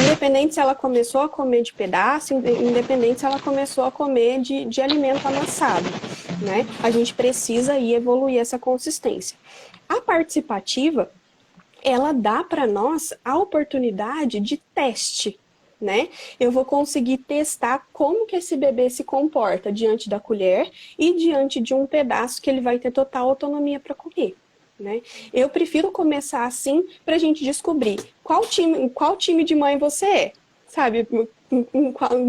Independente se ela começou a comer de pedaço, independente se ela começou a comer de alimento amassado, né? A gente precisa ir evoluir essa consistência. A participativa, ela dá para nós a oportunidade de teste, né? Eu vou conseguir testar como que esse bebê se comporta diante da colher e diante de um pedaço que ele vai ter total autonomia para comer. Né? Eu prefiro começar assim para a gente descobrir qual time de mãe você é, sabe?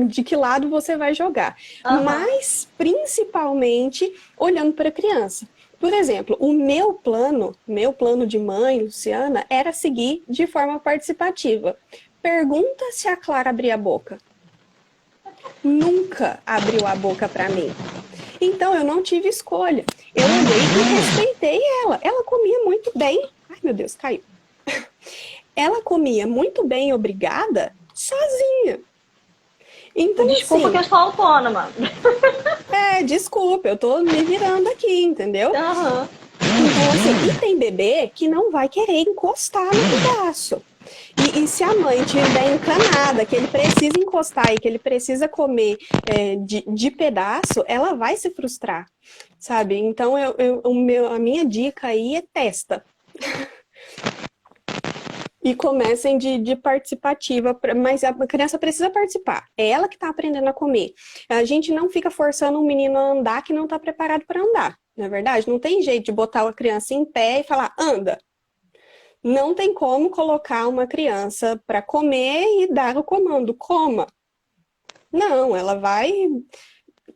De que lado você vai jogar. Mas, principalmente, olhando para a criança. Por exemplo, o meu plano de mãe, Luciana, era seguir de forma participativa. Pergunta se a Clara abria a boca. Nunca abriu a boca para mim. Então, eu não tive escolha. Eu olhei e respeitei ela. Ela comia muito bem. Ai, meu Deus, caiu. Ela comia muito bem, obrigada, sozinha. Então, desculpa que eu sou autônoma. Desculpa, eu tô me virando aqui, entendeu? Então, assim, e tem bebê que não vai querer encostar no pedaço. E se a mãe estiver encanada, que ele precisa encostar e que ele precisa comer de pedaço, ela vai se frustrar, sabe? Então, a minha dica aí é testa. E comecem de participativa, mas a criança precisa participar. É ela que está aprendendo a comer. A gente não fica forçando um menino a andar que não está preparado para andar, não é verdade? Não tem jeito de botar uma criança em pé e falar, anda. Não tem como colocar uma criança para comer e dar o comando, coma. Não, ela vai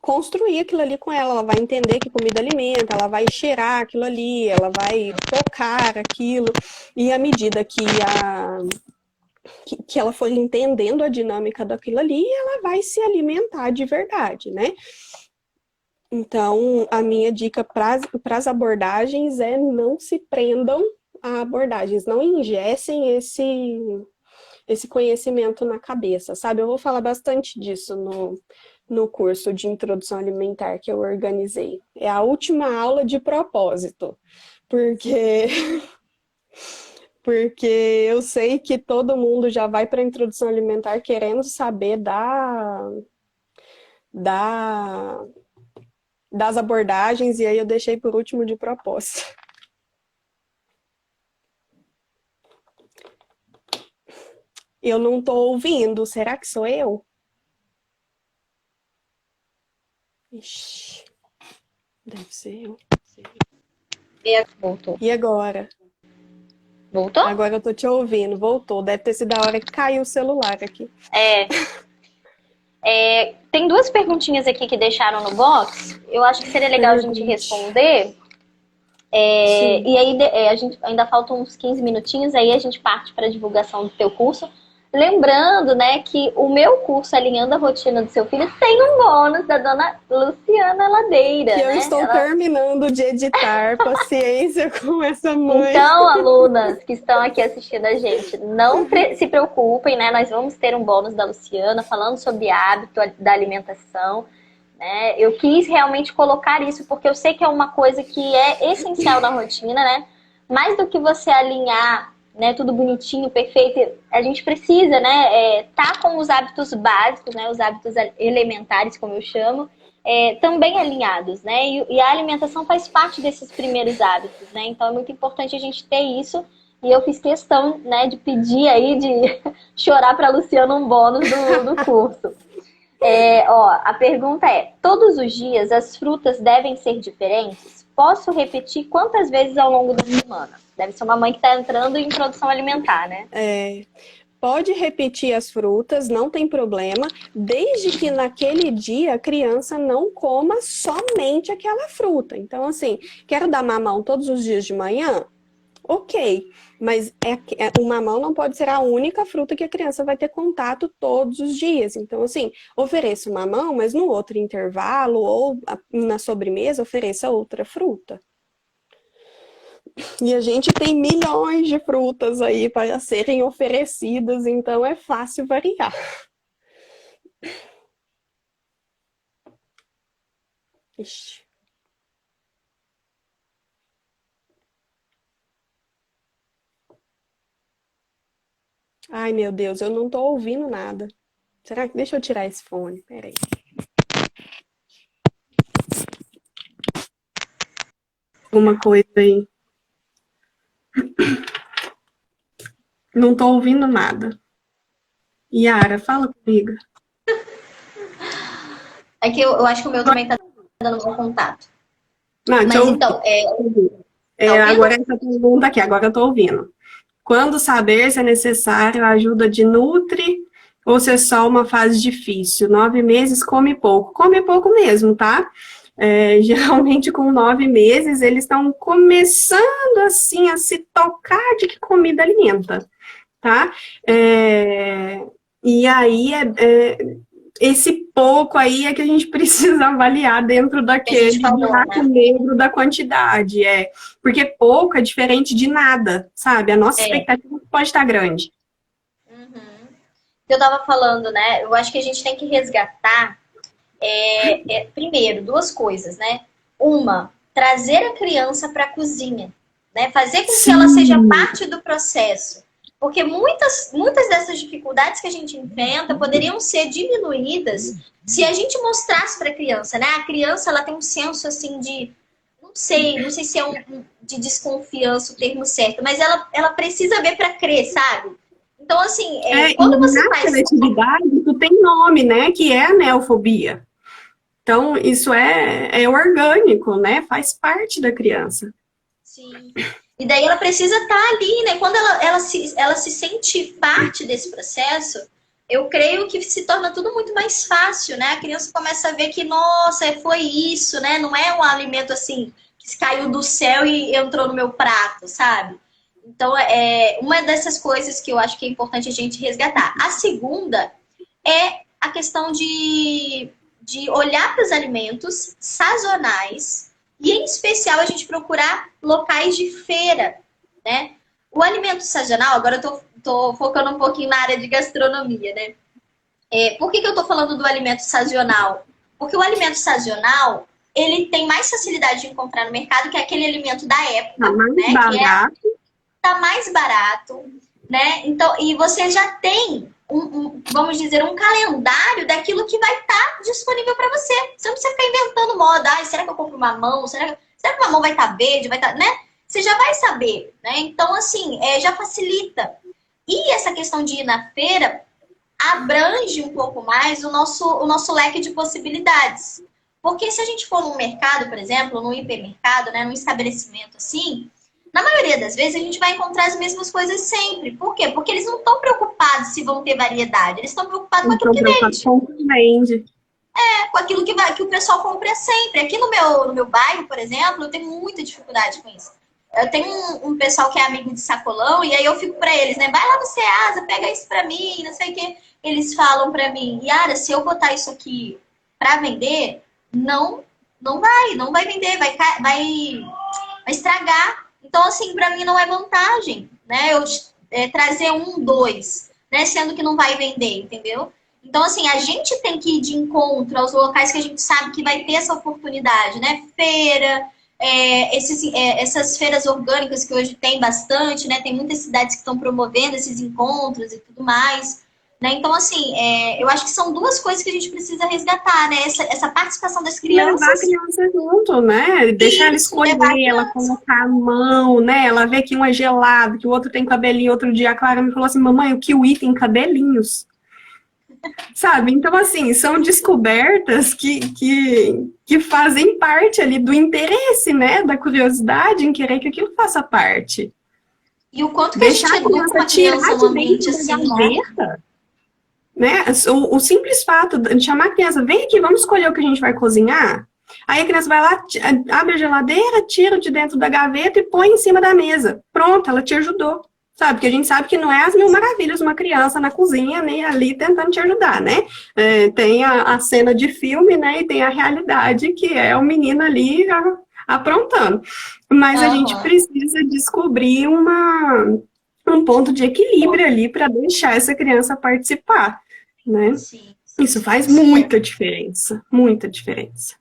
construir aquilo ali com ela vai entender que comida alimenta, ela vai cheirar aquilo ali, ela vai tocar aquilo, e à medida que ela for entendendo a dinâmica daquilo ali, ela vai se alimentar de verdade, né? Então, a minha dica para as abordagens é não se prendam a abordagens, não ingessem esse conhecimento na cabeça, sabe? Eu vou falar bastante disso no curso de introdução alimentar que eu organizei. É a última aula de propósito, porque eu sei que todo mundo já vai para a introdução alimentar querendo saber das abordagens, e aí eu deixei por último de propósito. Eu não estou ouvindo, será que sou eu? Ixi, deve ser eu. Voltou. E agora? Voltou? Agora eu tô te ouvindo, voltou. Deve ter sido a hora que caiu o celular aqui. Tem duas perguntinhas aqui que deixaram no box. Eu acho que seria legal a gente responder. Sim. E aí a gente ainda faltam uns 15 minutinhos, aí a gente parte para a divulgação do teu curso. Lembrando, né, que o meu curso Alinhando a Rotina do Seu Filho tem um bônus da dona Luciana Que Ladeira, eu né? estou terminando de editar. Paciência com essa mãe. Então, alunas que estão aqui assistindo a gente, não se preocupem, né? Nós vamos ter um bônus da Luciana falando sobre hábito da alimentação, né? Eu quis realmente colocar isso porque eu sei que é uma coisa que é essencial na rotina, né? Mais do que você alinhar, né, tudo bonitinho, perfeito, a gente precisa, né, tá com os hábitos básicos, né, os hábitos elementares, como eu chamo, também alinhados, né? E a alimentação faz parte desses primeiros hábitos, né? Então é muito importante a gente ter isso. E eu fiz questão, né, de pedir aí, de chorar para a Luciana um bônus do curso. Ó, a pergunta é: todos os dias as frutas devem ser diferentes? Posso repetir quantas vezes ao longo da semana? Deve ser uma mãe que está entrando em produção alimentar, né? Pode repetir as frutas, não tem problema, desde que naquele dia a criança não coma somente aquela fruta. Então, assim, quero dar mamão todos os dias de manhã? Ok, mas o mamão não pode ser a única fruta que a criança vai ter contato todos os dias. Então, assim, ofereça o mamão, mas no outro intervalo ou na sobremesa ofereça outra fruta. E a gente tem milhões de frutas aí para serem oferecidas, então é fácil variar. Ixi. Ai, meu Deus, eu não tô ouvindo nada. Será que... Deixa eu tirar esse fone, peraí. Uma coisa aí. Não tô ouvindo nada. Yara, fala comigo. É que eu acho que o meu também está dando bom contato. Não, deixa Mas eu então, tá agora ouvindo? essa pergunta aqui, agora eu tô ouvindo. Quando saber se é necessário a ajuda de Nutri ou se é só uma fase difícil? 9 meses, come pouco. Come pouco mesmo, tá? Geralmente com 9 meses eles estão começando assim a se tocar de que comida alimenta, tá? E aí esse pouco aí é que a gente precisa avaliar dentro Que a gente daquele falou, buraco né? negro da quantidade, porque pouco é diferente de nada, sabe? A nossa É. expectativa pode estar grande. Uhum. Eu tava falando, né? Eu acho que a gente tem que resgatar, primeiro, duas coisas, né? Uma, trazer a criança para a cozinha, né? Fazer com que ela seja Sim, parte do processo. Porque muitas dessas dificuldades que a gente enfrenta poderiam ser diminuídas se a gente mostrasse para a criança, né? A criança, ela tem um senso, assim, de... Não sei se é de desconfiança o termo certo, mas ela precisa ver para crer, sabe? Então, assim, quando e você na faz... seletividade isso tem nome, né? Que é a neofobia. Então, isso é orgânico, né? Faz parte da criança. Sim. E daí ela precisa estar ali, né? Quando ela se sente parte desse processo, eu creio que se torna tudo muito mais fácil, né? A criança começa a ver que, nossa, foi isso, né? Não é um alimento assim que caiu do céu e entrou no meu prato, sabe? Então, uma dessas coisas que eu acho que é importante a gente resgatar. A segunda é a questão de olhar para os alimentos sazonais e, em especial, a gente procurar locais de feira, né? O alimento sazonal, agora eu tô focando um pouquinho na área de gastronomia, né? Por que eu tô falando do alimento sazonal? Porque o alimento sazonal, ele tem mais facilidade de encontrar no mercado que aquele alimento da Tá época, mais né? Que barato. tá mais barato, né? Então, e você já tem vamos dizer, um calendário daquilo que vai estar disponível para você. Você não precisa ficar inventando moda. Ai, será que eu compro mamão? Será que o mamão vai estar verde? Vai estar, né? Você já vai saber, né? Então, assim, já facilita. E essa questão de ir na feira abrange um pouco mais o nosso leque de possibilidades. Porque se a gente for num mercado, por exemplo, num hipermercado, né, num estabelecimento assim, na maioria das vezes a gente vai encontrar as mesmas coisas sempre. Por quê? Porque eles não estão preocupados se vão ter variedade, eles estão preocupados com aquilo Então, que preocupado vende. com o que vende. com aquilo que o pessoal compra sempre. Aqui no meu bairro, por exemplo, eu tenho muita dificuldade com isso. Eu tenho um pessoal que é amigo de sacolão, e aí eu fico pra eles, né? Vai lá no Ceasa, pega isso pra mim, não sei o quê. Eles falam pra mim, Yara, se eu botar isso aqui pra vender, não vai vender, vai estragar. Então, assim, pra mim não é vantagem, né? Eu trazer um, dois, né? Sendo que não vai vender, entendeu? Então, assim, a gente tem que ir de encontro aos locais que a gente sabe que vai ter essa oportunidade, né? Feira, essas feiras orgânicas que hoje tem bastante, né? Tem muitas cidades que estão promovendo esses encontros e tudo mais, né? Então, assim, eu acho que são duas coisas que a gente precisa resgatar, né? Essa participação das Levar a crianças. criança junto, né? Deixar ela Isso, levar a escolher, ela criança. colocar a mão, né? Ela vê que um é gelado, que o outro tem cabelinho. Outro dia a Clara me falou assim, mamãe, o kiwi tem cabelinhos. Sabe? Então, assim, são descobertas que fazem parte ali do interesse, né? Da curiosidade em querer que aquilo faça parte. E o quanto que a Deixar gente a educa criança uma criança tirar num de dentro ambiente da assim, né? gaveta, né? O simples fato de chamar a criança, vem aqui, vamos escolher o que a gente vai cozinhar. Aí a criança vai lá, abre a geladeira, tira de dentro da gaveta e põe em cima da mesa. Pronto, ela te ajudou. Sabe? Porque a gente sabe que não é as mil maravilhas uma criança na cozinha, nem ali tentando te ajudar, né? Tem a cena de filme, né? E tem a realidade, que é o menino ali aprontando. Mas a gente Aham. precisa descobrir um ponto de equilíbrio ali para deixar essa criança participar, né? Sim, Isso sim. faz Cia, muita diferença, muita diferença.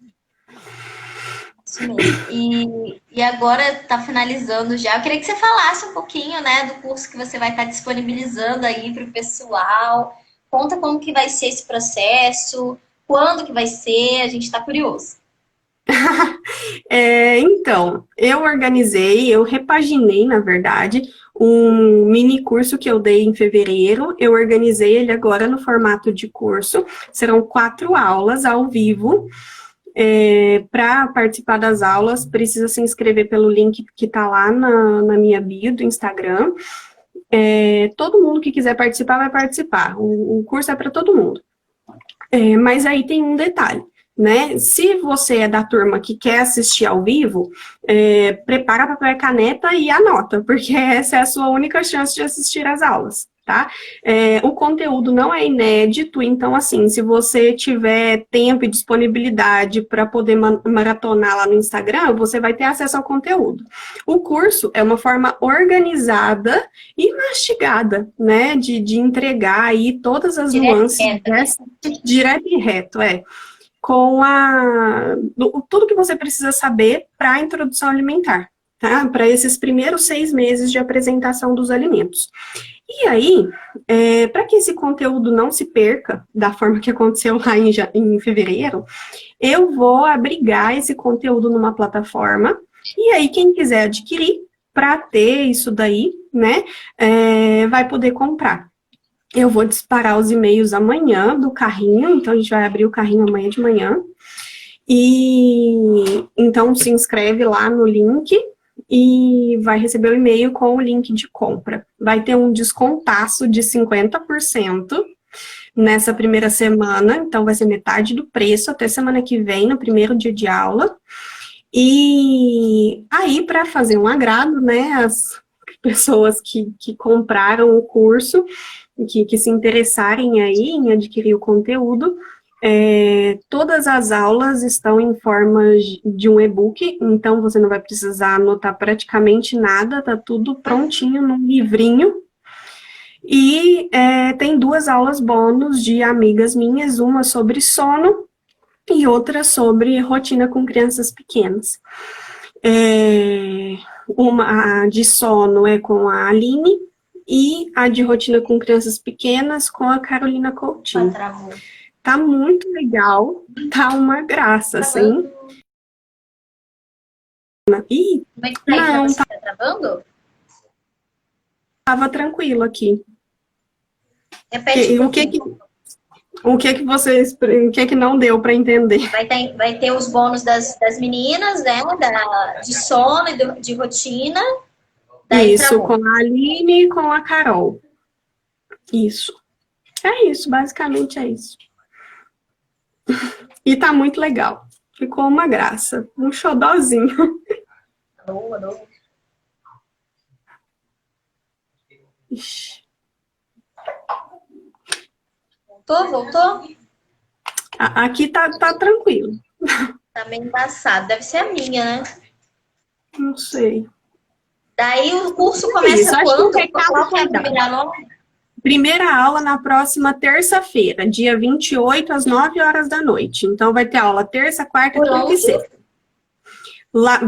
isso mesmo. E agora está finalizando já. Eu queria que você falasse um pouquinho, né, do curso que você vai estar disponibilizando aí para o pessoal. Conta como que vai ser esse processo, quando que vai ser, a gente está curioso. Então, eu repaginei, na verdade, um mini curso que eu dei em fevereiro. Eu organizei ele agora no formato de curso. Serão 4 aulas ao vivo. Para participar das aulas, precisa se inscrever pelo link que está lá na minha bio do Instagram. Todo mundo que quiser participar, vai participar. O curso é para todo mundo. Mas aí tem um detalhe, né? Se você é da turma que quer assistir ao vivo, prepara papel e caneta e anota, porque essa é a sua única chance de assistir às aulas, tá? O conteúdo não é inédito, então, assim, se você tiver tempo e disponibilidade para poder maratonar lá no Instagram, você vai ter acesso ao conteúdo. O curso é uma forma organizada e mastigada, né, de entregar aí todas as Direto e nuances reto, né? dessa, direto e reto, com tudo que você precisa saber para a introdução alimentar, tá? Para esses primeiros 6 meses de apresentação dos alimentos. E aí, para que esse conteúdo não se perca da forma que aconteceu lá em fevereiro, eu vou abrigar esse conteúdo numa plataforma, e aí quem quiser adquirir, para ter isso daí, né, vai poder comprar. Eu vou disparar os e-mails amanhã do carrinho, então a gente vai abrir o carrinho amanhã de manhã. E então se inscreve lá no link e vai receber o e-mail com o link de compra. Vai ter um descontaço de 50% nessa primeira semana, então vai ser metade do preço até semana que vem, no primeiro dia de aula. E aí, para fazer um agrado, né, as pessoas que compraram o curso, que se interessarem aí em adquirir o conteúdo, todas as aulas estão em forma de um e-book, então você não vai precisar anotar praticamente nada, tá tudo prontinho num livrinho. E tem 2 aulas bônus de amigas minhas, uma sobre sono e outra sobre rotina com crianças pequenas. Uma a de sono é com a Aline e a de rotina com crianças pequenas com a Carolina Coutinho. Travou. Tá muito legal, tá uma graça, assim. Travando. Ih, Como é que tá aí pra não, você? Tá travando? tava tranquilo aqui. Repete um O que que, pouquinho. o que que não deu para entender? Vai ter os bônus das meninas, né? De sono e de rotina. Daí Isso, com travou. a Aline e com a Carol. Isso. É isso, basicamente é isso. E tá muito legal. Ficou uma graça. Um xodózinho. Adoro. Ixi. Voltou? Aqui tá tranquilo. Tá meio embaçado. Deve ser a minha, né? Não sei. Daí o curso Isso, começa acho que quando? o recado Qual que é a foi dado. primeira aula? Primeira aula na próxima terça-feira, dia 28, às 9 horas da noite. Então, vai ter aula terça, quarta, Por quinta e onde? sexta.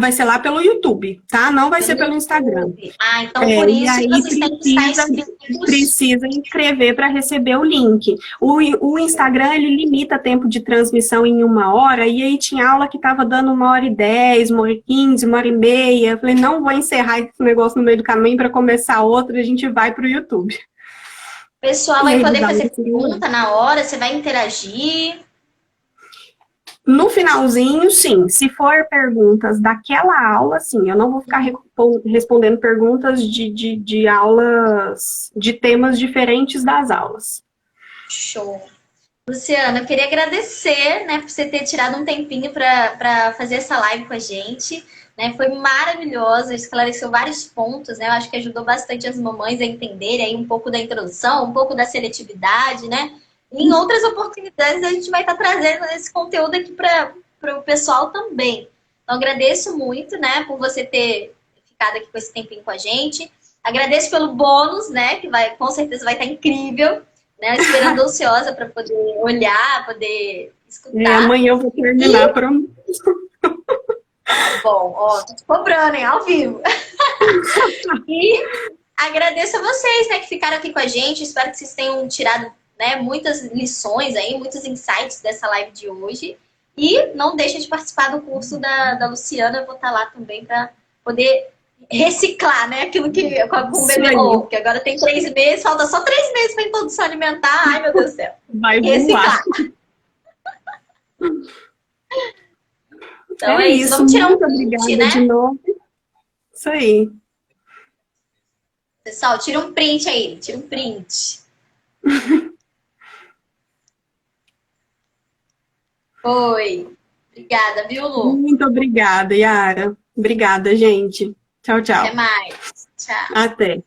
Vai ser lá pelo YouTube, tá? Não vai ser pelo Instagram. Ah, então por E isso que aí vocês têm que estar inscritos. precisa inscrever para receber o link. O Instagram, ele limita tempo de transmissão em 1 hora, e aí tinha aula que estava dando 1h10, 1h15, 1h30. Eu falei, não vou encerrar esse negócio no meio do caminho para começar outra, a gente vai para o YouTube. O pessoal E vai aí poder vai fazer ser pergunta na hora, você vai interagir. No finalzinho, sim. Se for perguntas daquela aula, sim. Eu não vou ficar respondendo perguntas de aulas, de temas diferentes das aulas. Show. Luciana, eu queria agradecer, né, por você ter tirado um tempinho para fazer essa live com a gente, né? Foi maravilhosa, esclareceu vários pontos, né? Eu acho que ajudou bastante as mamães a entenderem aí um pouco da introdução, um pouco da seletividade, né? E em outras oportunidades a gente vai estar trazendo esse conteúdo aqui para o pessoal também. Então agradeço muito, né, por você ter ficado aqui com esse tempinho com a gente. Agradeço pelo bônus, né, que vai, com certeza vai estar incrível. Né, esperando ansiosa para poder olhar, poder escutar. Amanhã eu vou terminar para. Bom, ó, tô te cobrando, hein, ao vivo. E agradeço a vocês, né, que ficaram aqui com a gente. Espero que vocês tenham tirado, né, muitas lições aí, muitos insights dessa live de hoje. E não deixem de participar do curso da Luciana. Eu vou estar lá também para poder reciclar, né? Aquilo que com o bebê novo, porque agora tem 3 meses, falta só 3 meses para introdução alimentar. Ai, meu Deus do céu. Vai reciclar. Então é isso. Vamos tirar um print, né? De novo. Isso aí. Pessoal, tira um print aí. Tira um print. Oi. Obrigada, viu, Lu? Muito obrigada, Yara. Obrigada, gente. Tchau, tchau. Até mais. Tchau. Até.